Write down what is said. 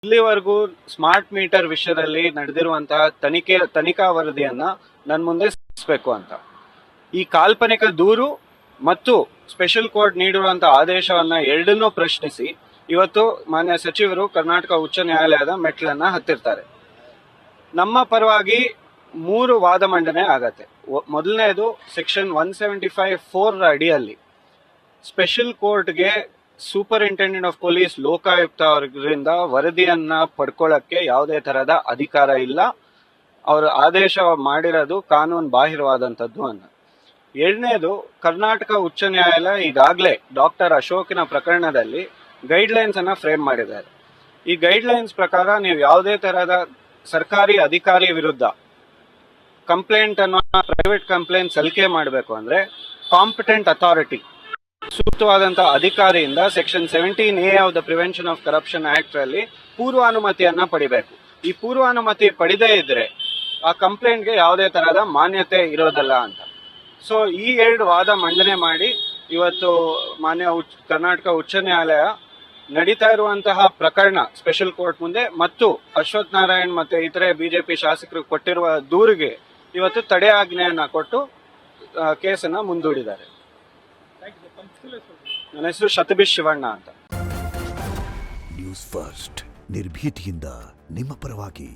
ಇಲ್ಲಿವರೆಗೂ smart meter ವಿಷಯದಲ್ಲಿ ನಡೆದಿರುವಂತಹ ತನಿಖಾ ವರದಿಯನ್ನ ನನ್ನ ಮುಂದೆ ಸಲ್ಲಿಸಬೇಕು ಅಂತ. ಈ ಕಾಲ್ಪನಿಕ ದೂರು ಮತ್ತು ಸ್ಪೆಷಲ್ ಕೋರ್ಟ್ ನೀಡಿರುವಂತಹ ಆದೇಶವನ್ನ ಎರಡನ್ನೂ ಪ್ರಶ್ನಿಸಿ ಇವತ್ತು ಮಾನ್ಯ ಸಚಿವರು ಕರ್ನಾಟಕ ಉಚ್ಚ ನ್ಯಾಯಾಲಯದ ಮೆಟ್ಲನ್ನ ಹತ್ತಿರ್ತಾರೆ. ನಮ್ಮ ಪರವಾಗಿ 3 ವಾದ ಮಂಡನೆ ಆಗತ್ತೆ. ಮೊದಲನೇದು ಸೆಕ್ಷನ್ 175(4) ಅಡಿಯಲ್ಲಿ ಸ್ಪೆಷಲ್ ಕೋರ್ಟ್ಗೆ ಸೂಪರಿಂಟೆಂಡೆಂಟ್ ಆಫ್ ಪೊಲೀಸ್ ಲೋಕಾಯುಕ್ತ ಅವರಿಂದ ವರದಿಯನ್ನ ಪಡ್ಕೊಳ್ಳಕ್ಕೆ ಯಾವುದೇ ತರಹದ ಅಧಿಕಾರ ಇಲ್ಲ. ಅವರು ಆದೇಶ ಮಾಡಿರೋದು ಕಾನೂನು ಬಾಹಿರವಾದಂತದ್ದು ಅನ್ನ. ಎರಡನೇದು, ಕರ್ನಾಟಕ ಉಚ್ಚ ನ್ಯಾಯಾಲಯ ಈಗಾಗಲೇ ಡಾಕ್ಟರ್ ಅಶೋಕ್ನ ಪ್ರಕರಣದಲ್ಲಿ ಗೈಡ್ಲೈನ್ಸ್ ಅನ್ನ ಫ್ರೇಮ್ ಮಾಡಿದ್ದಾರೆ. ಈ ಗೈಡ್ಲೈನ್ಸ್ ಪ್ರಕಾರ ನೀವು ಯಾವುದೇ ತರಹದ ಸರ್ಕಾರಿ ಅಧಿಕಾರಿ ವಿರುದ್ಧ ಕಂಪ್ಲೇಂಟ್ ಅನ್ನ ಪ್ರೈವೇಟ್ ಕಂಪ್ಲೇಂಟ್ ಸಲ್ಲಿಕೆ ಮಾಡಬೇಕು ಅಂದ್ರೆ ಕಾಂಪಿಟೆಂಟ್ ಅಥಾರಿಟಿ, ಸೂಕ್ತವಾದಂತಹ ಅಧಿಕಾರಿಯಿಂದ section 17A of the prevention of corruption act ಅಲ್ಲಿ ಪೂರ್ವಾನುಮತಿಯನ್ನ ಪಡಿಬೇಕು. ಈ ಪೂರ್ವಾನುಮತಿ ಪಡೆದೇ ಇದ್ರೆ ಆ ಕಂಪ್ಲೇಂಟ್ಗೆ ಯಾವುದೇ ತರಹದ ಮಾನ್ಯತೆ ಇರೋದಲ್ಲ ಅಂತ. ಸೊ ಈ 2 ವಾದ ಮಂಡನೆ ಮಾಡಿ ಇವತ್ತು ಮಾನ್ಯ ಕರ್ನಾಟಕ ಉಚ್ಚ ನ್ಯಾಯಾಲಯ ನಡೀತಾ ಇರುವಂತಹ ಪ್ರಕರಣ ಸ್ಪೆಷಲ್ ಕೋರ್ಟ್ ಮುಂದೆ ಮತ್ತು ಅಶ್ವಥ್ ನಾರಾಯಣ್ ಮತ್ತೆ ಇತರೆ ಬಿಜೆಪಿ ಶಾಸಕರು ಕೊಟ್ಟಿರುವ ದೂರಿಗೆ ಇವತ್ತು ತಡೆ ಆಜ್ಞೆಯನ್ನ ಕೊಟ್ಟು ಕೇಸನ್ನ ಮುಂದೂಡಿದ್ದಾರೆ. ನನ್ನ ಹೆಸರು ಶತಬೀಶ್ ಶಿವಣ್ಣ ಅಂತ. ನ್ಯೂಸ್ ಫಸ್ಟ್ ನಿರ್ಭೀತಿಯಿಂದ ನಿಮ್ಮ ಪರವಾಗಿ.